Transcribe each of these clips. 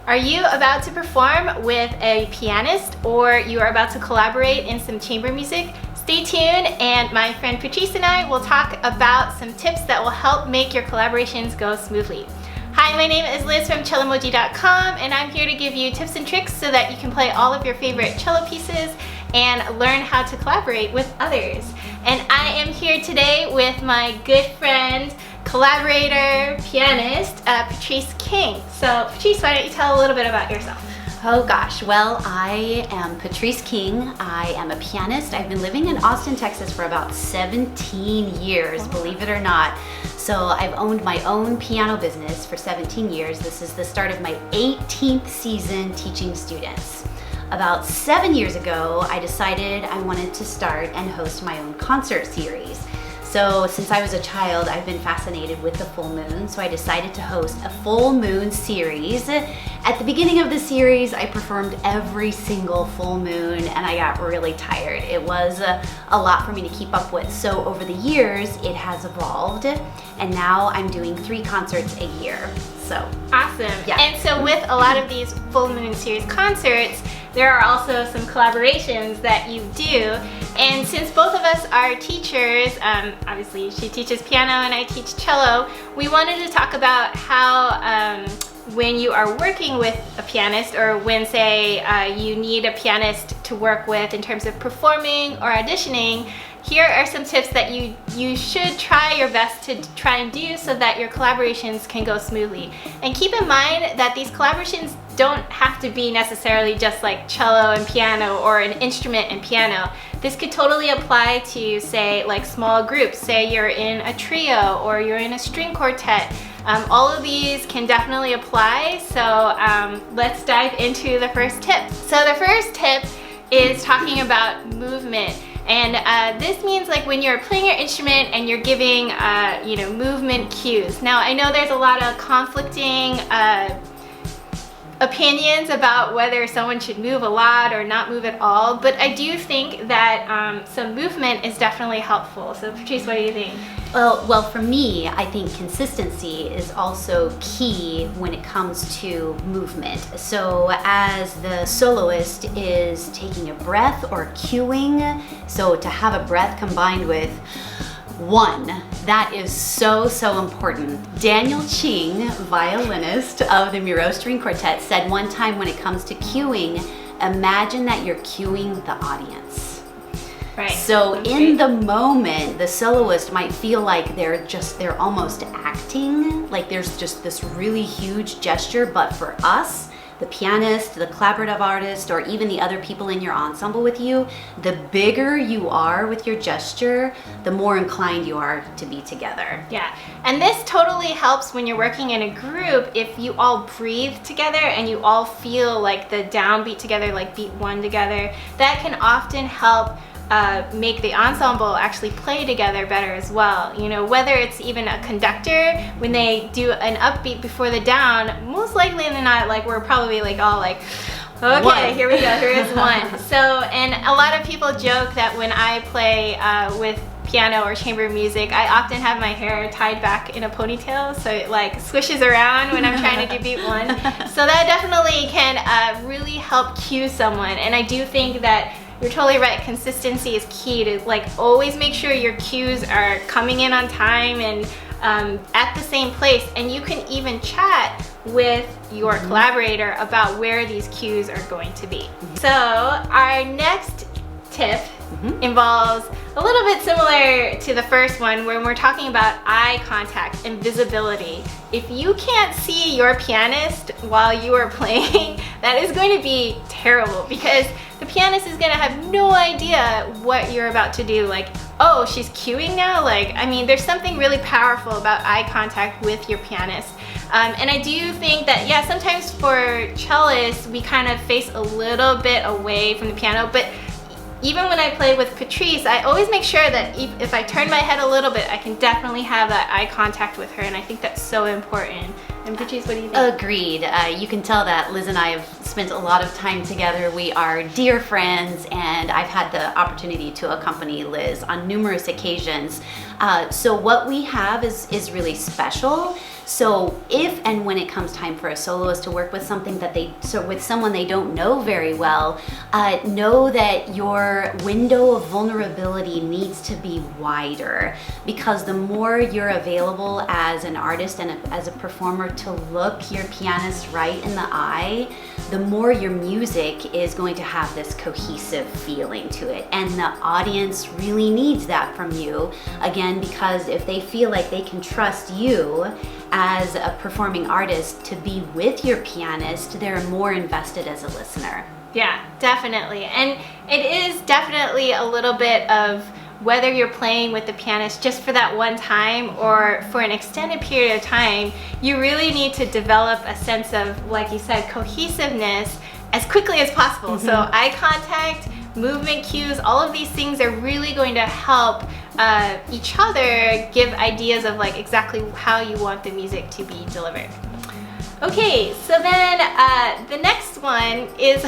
Are you about to perform with a pianist, or you are about to collaborate in some chamber music? Stay tuned, and my friend Patryce and I will talk about some tips that will help make your collaborations go smoothly. Hi, my name is Liz from Cellomoji.com, and I'm here to give you tips and tricks so that you can play all of your favorite cello pieces and learn how to collaborate with others. And I am here today with my good friend, collaborator, pianist, Patryce King. So Patryce, why don't you tell a little bit about yourself? Oh gosh, well, I am Patryce King. I am a pianist. I've been living in Austin, Texas for about 17 years, believe it or not. So I've owned my own piano business for 17 years. This is the start of my 18th season teaching students. About 7 years ago, I decided I wanted to start and host my own concert series. So since I was a child, I've been fascinated with the full moon, so I decided to host a full moon series. At the beginning of the series, I performed every single full moon, and I got really tired. It was a lot for me to keep up with. So over the years, it has evolved, and now I'm doing 3 concerts a year. So awesome. Yeah. And so with a lot of these full moon series concerts, there are also some collaborations that you do. And since both of us are teachers, obviously she teaches piano and I teach cello, we wanted to talk about how when you are working with a pianist, or when, say, you need a pianist to work with in terms of performing or auditioning, here are some tips that you should try your best to try and do so that your collaborations can go smoothly. And keep in mind that these collaborations don't have to be necessarily just like cello and piano or an instrument and piano. This could totally apply to, say, like small groups. Say you're in a trio or you're in a string quartet. All of these can definitely apply. So let's dive into the first tip. So the first tip is talking about movement. And this means like when you're playing your instrument and you're giving movement cues. Now I know there's a lot of conflicting opinions about whether someone should move a lot or not move at all, but I do think that some movement is definitely helpful. So Patryce, what do you think? Well, for me, I think consistency is also key when it comes to movement. So as the soloist is taking a breath or cueing, so to have a breath combined with 1, that is so important. Daniel Ching, violinist of the Miro String Quartet, said one time when it comes to cueing, imagine that you're cueing the audience. Right. So in the moment, the soloist might feel like they're almost acting, like there's just this really huge gesture, but for us, the pianist, the collaborative artist, or even the other people in your ensemble with you, the bigger you are with your gesture, the more inclined you are to be together. Yeah, and this totally helps when you're working in a group if you all breathe together and you all feel like the downbeat together, like beat 1 together. That can often help make the ensemble actually play together better as well. You know, whether it's even a conductor, when they do an upbeat before the down, most likely than not, like we're probably like all like, okay, 1. here we go, here is 1. So, and a lot of people joke that when I play with piano or chamber music, I often have my hair tied back in a ponytail, so it like swishes around when I'm trying to do beat 1. So that definitely can really help cue someone, and I do think that you're totally right. Consistency is key to like always make sure your cues are coming in on time and at the same place. And you can even chat with your collaborator about where these cues are going to be. So our next tip involves a little bit similar to the first one, when we're talking about eye contact and visibility. If you can't see your pianist while you are playing, that is going to be terrible, because the pianist is going to have no idea what you're about to do. Like, oh, she's cueing now? Like, I mean, there's something really powerful about eye contact with your pianist. And I do think that, yeah, sometimes for cellists, we kind of face a little bit away from the piano, but even when I play with Patryce, I always make sure that if I turn my head a little bit, I can definitely have that eye contact with her, and I think that's so important. And Patryce, what do you think? Agreed. You can tell that Liz and I have spent a lot of time together. We are dear friends, and I've had the opportunity to accompany Liz on numerous occasions. So what we have is really special. So if and when it comes time for a soloist to work with something that with someone they don't know very well, know that your window of vulnerability needs to be wider, because the more you're available as an artist and as a performer to look your pianist right in the eye, the more your music is going to have this cohesive feeling to it. And the audience really needs that from you, again, because if they feel like they can trust you as a performing artist to be with your pianist, they're more invested as a listener. Yeah, definitely. And it is definitely a little bit of whether you're playing with the pianist just for that one time or for an extended period of time, you really need to develop a sense of, like you said, cohesiveness as quickly as possible. So eye contact, movement cues, all of these things are really going to help each other give ideas of like exactly how you want the music to be delivered. Okay, so then the next one is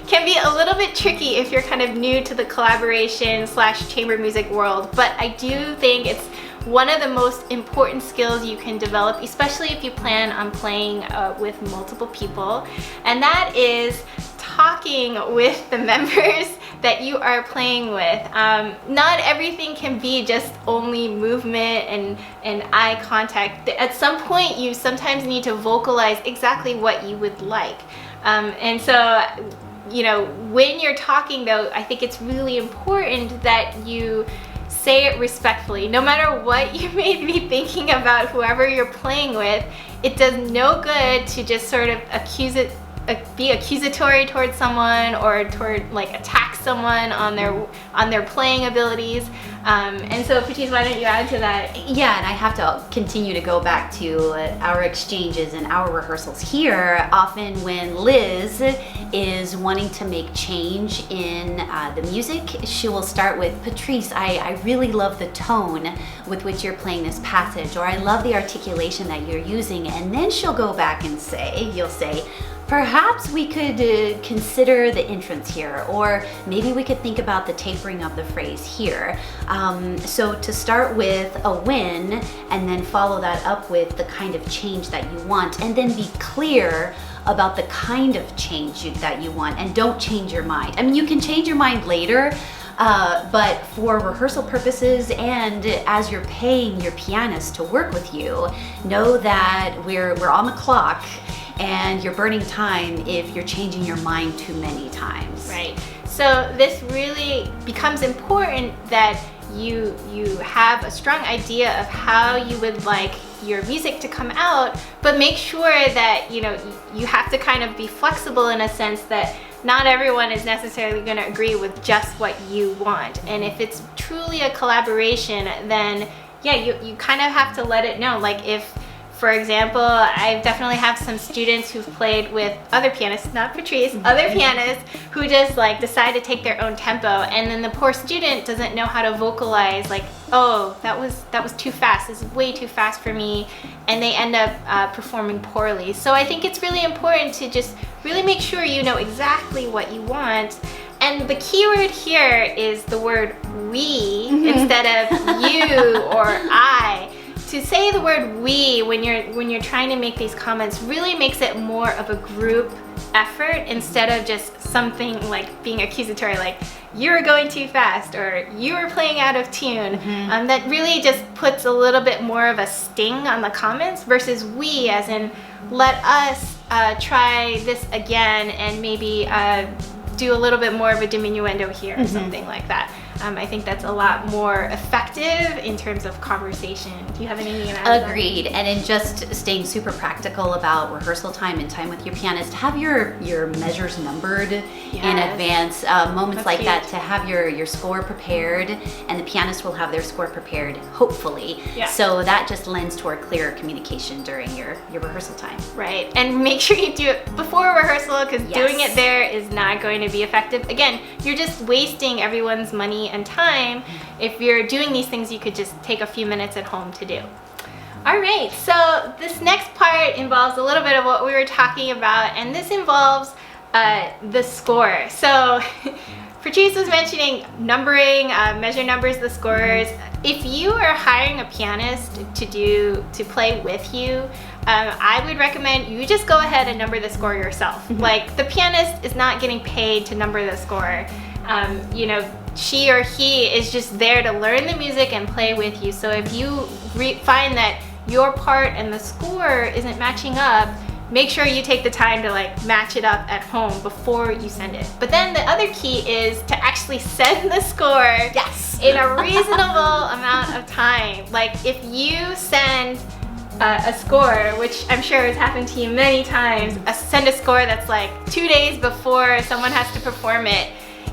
can be a little bit tricky if you're kind of new to the collaboration / chamber music world, but I do think it's one of the most important skills you can develop, especially if you plan on playing with multiple people, and that is talking with the members that you are playing with. Not everything can be just only movement and eye contact. At some point, you sometimes need to vocalize exactly what you would like. And so, you know, when you're talking though, I think it's really important that you say it respectfully. No matter what you may be thinking about whoever you're playing with, it does no good to just sort of be accusatory towards someone or toward like attack someone on their playing abilities. And so Patryce, why don't you add to that? Yeah, and I have to continue to go back to our exchanges and our rehearsals here. Often when Liz is wanting to make change in the music, she will start with, Patryce, I really love the tone with which you're playing this passage, or I love the articulation that you're using. And then she'll go back and you'll say, perhaps we could consider the entrance here, or maybe we could think about the tapering of the phrase here. So to start with a win and then follow that up with the kind of change that you want, and then be clear about the kind of change that you want, and don't change your mind. I mean, you can change your mind later, but for rehearsal purposes and as you're paying your pianist to work with you, know that we're on the clock and you're burning time if you're changing your mind too many times. Right. So this really becomes important that you have a strong idea of how you would like your music to come out, but make sure that you have to kind of be flexible in a sense that not everyone is necessarily going to agree with just what you want. And if it's truly a collaboration, then yeah, you kind of have to let it know. Like if, for example, I definitely have some students who've played with other pianists, not Patryce, other pianists who just like decide to take their own tempo, and then the poor student doesn't know how to vocalize like, oh, that was too fast, this is way too fast for me, and they end up performing poorly. So I think it's really important to just really make sure you know exactly what you want. And the key word here is the word we instead of you or I. To say the word we when you're trying to make these comments really makes it more of a group effort instead of just something like being accusatory, like you're going too fast or you are playing out of tune. That really just puts a little bit more of a sting on the comments versus we, as in let us try this again and maybe do a little bit more of a diminuendo here or something like that. I think that's a lot more effective in terms of conversation. Do you have anything to add? Agreed. And in just staying super practical about rehearsal time and time with your pianist, have your measures numbered in advance. Moments that's like huge. That, to have your score prepared, and the pianist will have their score prepared, hopefully. Yeah. So that just lends toward clearer communication during your rehearsal time. Right. And make sure you do it before rehearsal, because doing it there is not going to be effective. Again, you're just wasting everyone's money and time. If you're doing these things, you could just take a few minutes at home to do. All right, so this next part involves a little bit of what we were talking about, and this involves the score. So Patrice was mentioning numbering, measure numbers, the scores. If you are hiring a pianist to play with you, I would recommend you just go ahead and number the score yourself. Like, the pianist is not getting paid to number the score. You know, she or he is just there to learn the music and play with you. So if you find that your part and the score isn't matching up, make sure you take the time to like match it up at home before you send it. But then the other key is to actually send the score in a reasonable amount of time. Like, if you send a score, which I'm sure has happened to you many times, send a score that's like 2 days before someone has to perform it,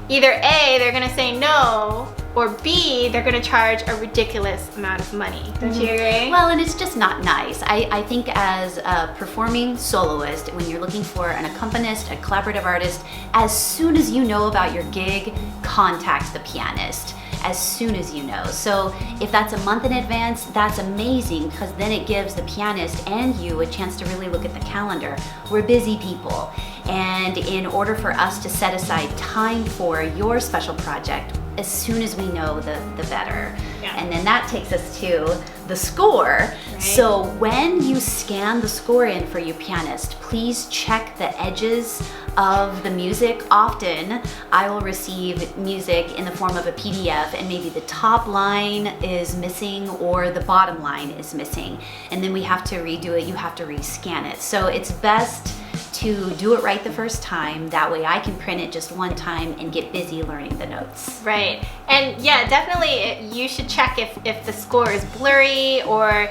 either A, they're gonna say no, or B, they're gonna charge a ridiculous amount of money. Don't you agree? Well, and it's just not nice. I think as a performing soloist, when you're looking for an accompanist, a collaborative artist, as soon as you know about your gig, contact the pianist as soon as you know. So if that's a month in advance, that's amazing, because then it gives the pianist and you a chance to really look at the calendar. We're busy people, and in order for us to set aside time for your special project, as soon as we know, the better. Yeah. And then that takes us to the score. Right. So when you scan the score in for your pianist, please check the edges of the music. Often I will receive music in the form of a PDF, and maybe the top line is missing or the bottom line is missing, and then we have to redo it. You have to rescan it. So it's best to do it right the first time. That way I can print it just one time and get busy learning the notes. Right. And yeah, definitely you should check if the score is blurry, or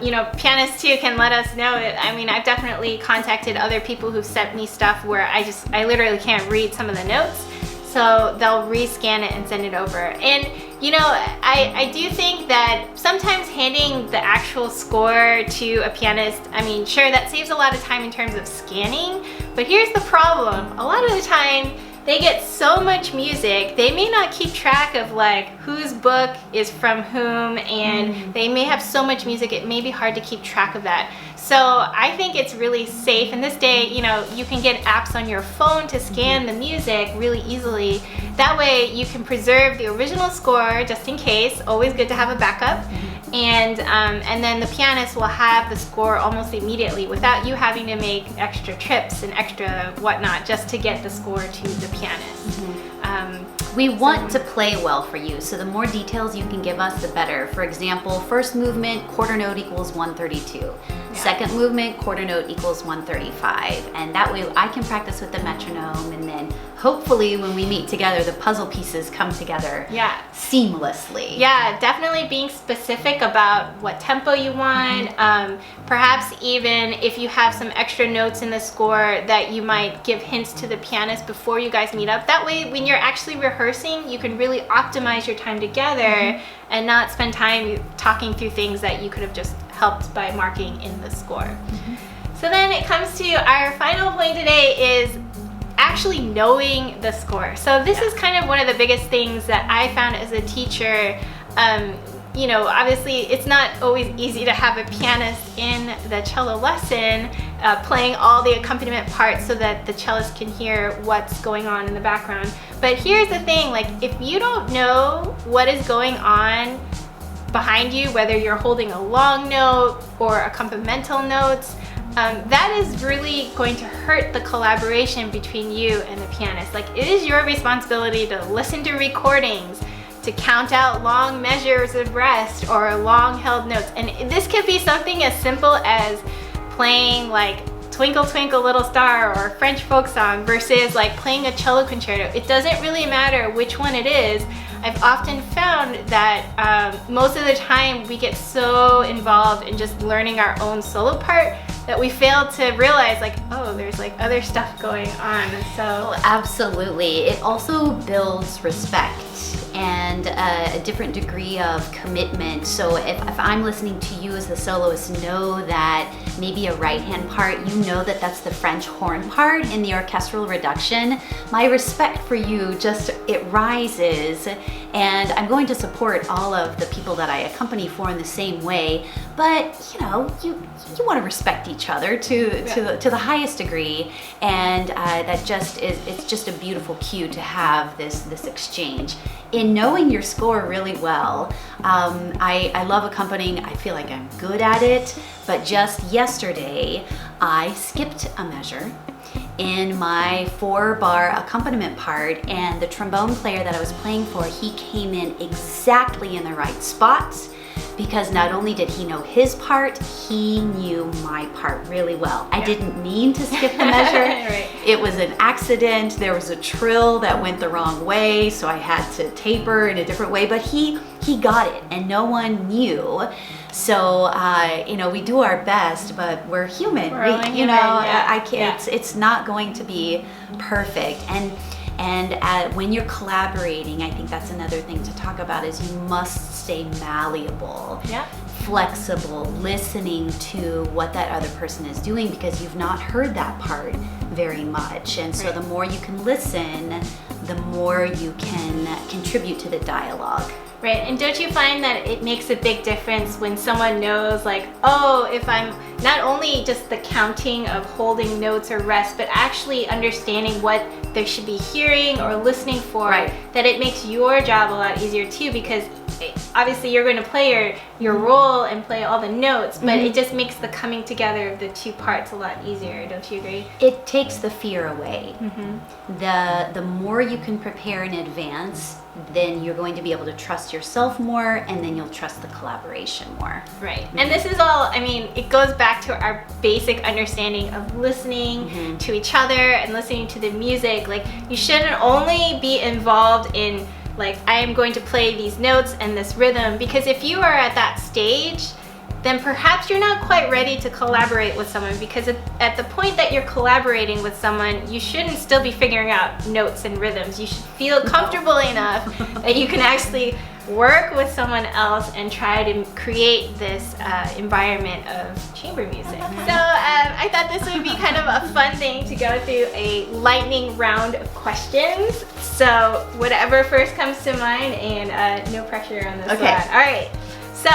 you know, pianists too can let us know. I mean, I've definitely contacted other people who've sent me stuff where I literally can't read some of the notes, so they'll rescan it and send it over. And you know, I do think that sometimes handing the actual score to a pianist, I mean, sure, that saves a lot of time in terms of scanning, but here's the problem. A lot of the time, they get so much music, they may not keep track of like whose book is from whom, and they may have so much music, it may be hard to keep track of that. So I think it's really safe. In this day, you know, you can get apps on your phone to scan the music really easily. That way you can preserve the original score just in case. Always good to have a backup. And then the pianist will have the score almost immediately without you having to make extra trips and extra whatnot just to get the score to the pianist. We want to play well for you, so the more details you can give us, the better. For example, first movement, quarter note equals 132. Yeah. Second movement, quarter note equals 135. And that way I can practice with the metronome, and then hopefully when we meet together, the puzzle pieces come together seamlessly. Yeah, definitely being specific about what tempo you want. Perhaps even if you have some extra notes in the score that you might give hints to the pianist before you guys meet up. That way, when you're actually rehearsing, you can really optimize your time together and not spend time talking through things that you could have just helped by marking in the score. So then it comes to our final point today is actually knowing the score. So this is kind of one of the biggest things that I found as a teacher. You know, obviously it's not always easy to have a pianist in the cello lesson playing all the accompaniment parts so that the cellist can hear what's going on in the background. But here's the thing, like, if you don't know what is going on behind you, whether you're holding a long note or accompanimental notes, that is really going to hurt the collaboration between you and the pianist. Like, it is your responsibility to listen to recordings, to count out long measures of rest or long held notes. And this could be something as simple as playing like Twinkle Twinkle Little Star or a French folk song versus like playing a cello concerto. It doesn't really matter which one it is. I've often found that most of the time we get so involved in just learning our own solo part that we fail to realize, like, oh, there's like other stuff going on. So absolutely. It also builds respect and a different degree of commitment. So if I'm listening to you as the soloist, know that maybe a right hand part, you know that that's the French horn part in the orchestral reduction. My respect for you it rises, and I'm going to support all of the people that I accompany for in the same way. But you know, you want to respect each each other to the highest degree, and that just is, it's just a beautiful cue to have this exchange. In knowing your score really well, I love accompanying. I feel like I'm good at it, but just yesterday I skipped a measure in my 4-bar accompaniment part, and the trombone player that I was playing for, he came in exactly in the right spots, because not only did he know his part, he knew my part really well. I didn't mean to skip the measure. Right. It was an accident. There was a trill that went the wrong way, so I had to taper in a different way, but he got it, and no one knew. So, you know, we do our best, but we're human. We're only you human, know, yeah. I can't, it's not going to be perfect. And when you're collaborating, I think that's another thing to talk about, is you must stay malleable, flexible, listening to what that other person is doing, because you've not heard that part very much. And so the more you can listen, the more you can contribute to the dialogue. Right, and don't you find that it makes a big difference when someone knows, like, oh, if I'm not only just the counting of holding notes or rest, but actually understanding what they should be hearing or listening for, that it makes your job a lot easier too, because obviously you're going to play your role and play all the notes, but it just makes the coming together of the two parts a lot easier. Don't you agree? It takes the fear away. The more you can prepare in advance, then you're going to be able to trust yourself more, and then you'll trust the collaboration more. Right. And this is all, I mean, it goes back to our basic understanding of listening to each other and listening to the music. Like, you shouldn't only be involved in, like, I am going to play these notes and this rhythm, because if you are at that stage, then perhaps you're not quite ready to collaborate with someone, because at the point that you're collaborating with someone, you shouldn't still be figuring out notes and rhythms. You should feel comfortable enough that you can actually work with someone else and try to create this environment of chamber music. So I thought this would be kind of a fun thing to go through a lightning round of questions. So whatever first comes to mind, and no pressure on this one. All right, so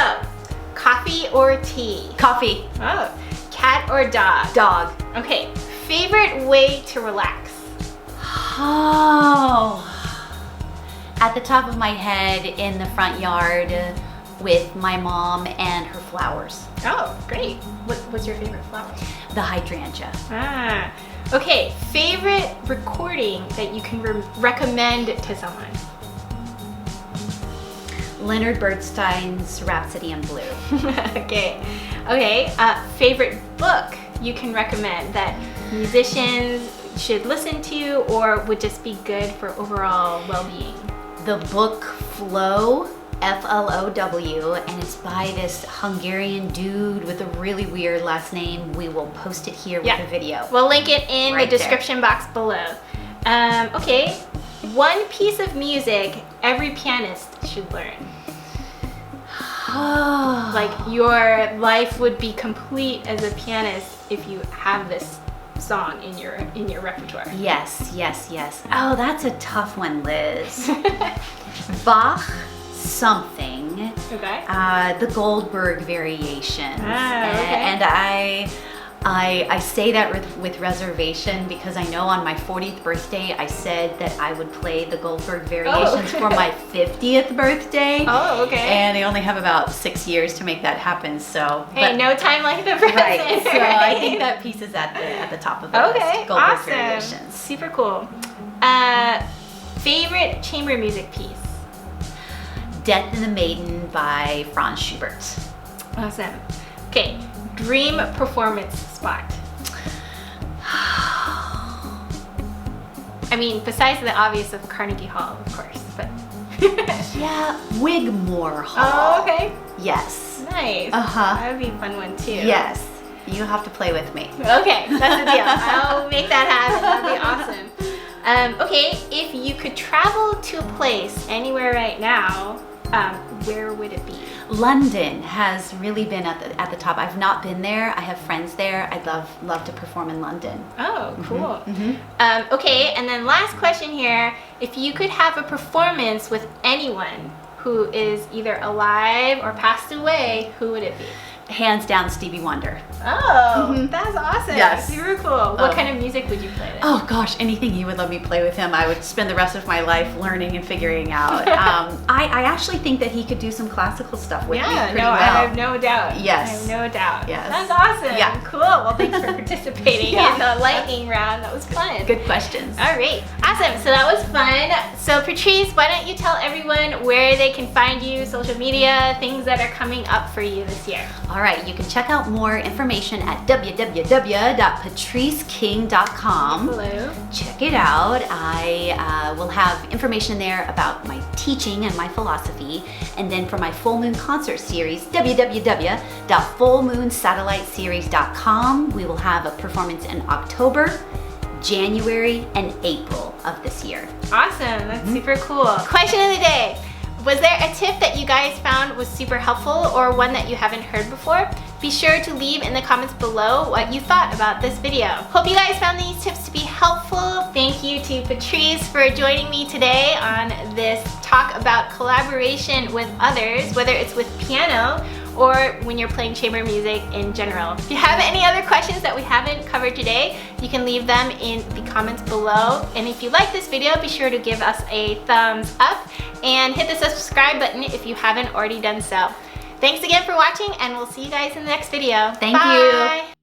coffee or tea? Coffee. Oh, cat or dog? Dog. Okay, favorite way to relax? Oh, at the top of my head, in the front yard with my mom and her flowers. Oh, great. What's your favorite flower? The hydrangea. Ah, okay, favorite recording that you can recommend to someone? Leonard Bernstein's Rhapsody in Blue. Okay, favorite book you can recommend that musicians should listen to or would just be good for overall well-being? The book Flow, Flow, and it's by this Hungarian dude with a really weird last name. We will post it here with a video. We'll link it in the description box below. Okay, one piece of music every pianist should learn. Like, your life would be complete as a pianist if you have this song in your repertoire. Yes. Oh, that's a tough one, Liz. Bach something. Okay. The Goldberg variations. Okay. And I say that with reservation, because I know on my 40th birthday I said that I would play the Goldberg variations for my 50th birthday. Oh, okay. And I only have about 6 years to make that happen. So hey, no time like the present. Right. So I think that piece is at the top of the list. Goldberg variations. Super cool. Favorite chamber music piece? Death in the Maiden by Franz Schubert. Awesome. Okay, dream performance spot. I mean, besides the obvious of Carnegie Hall, of course, but yeah, Wigmore Hall. Oh, okay. Yes. Nice. That would be a fun one too. Yes. You have to play with me. Okay, that's the deal. I'll make that happen. That would be awesome. Okay, if you could travel to a place anywhere right now, where would it be? London has really been at the top. I've not been there. I have friends there. I'd love to perform in London. Oh, cool. Okay, and then last question here. If you could have a performance with anyone who is either alive or passed away, who would it be? hands down Stevie Wonder. Oh, that's awesome. Yes. Super cool. What kind of music would you play then? Oh gosh, anything he would let me play with him, I would spend the rest of my life learning and figuring out. I actually think that he could do some classical stuff with me pretty well. I have no doubt. Yes. I have no doubt. Yes. That's awesome. Yeah. Cool. Well, thanks for participating in the lightning round. That was fun. Good questions. All right. Awesome. So that was fun. So Patryce, why don't you tell everyone where they can find you, social media, things that are coming up for you this year. All right, you can check out more information at www.patryceking.com. Hello. Check it out. I will have information there about my teaching and my philosophy. And then for my full moon concert series, www.fullmoonsatelliteseries.com. We will have a performance in October, January, and April of this year. Awesome. That's super cool. Question of the day. Was there a tip that you guys found was super helpful or one that you haven't heard before? Be sure to leave in the comments below what you thought about this video. Hope you guys found these tips to be helpful. Thank you to Patryce for joining me today on this talk about collaboration with others, whether it's with piano or when you're playing chamber music in general. If you have any other questions that we haven't covered today, you can leave them in the comments below. And if you like this video, be sure to give us a thumbs up and hit the subscribe button if you haven't already done so. Thanks again for watching, and we'll see you guys in the next video. Thank you. Bye.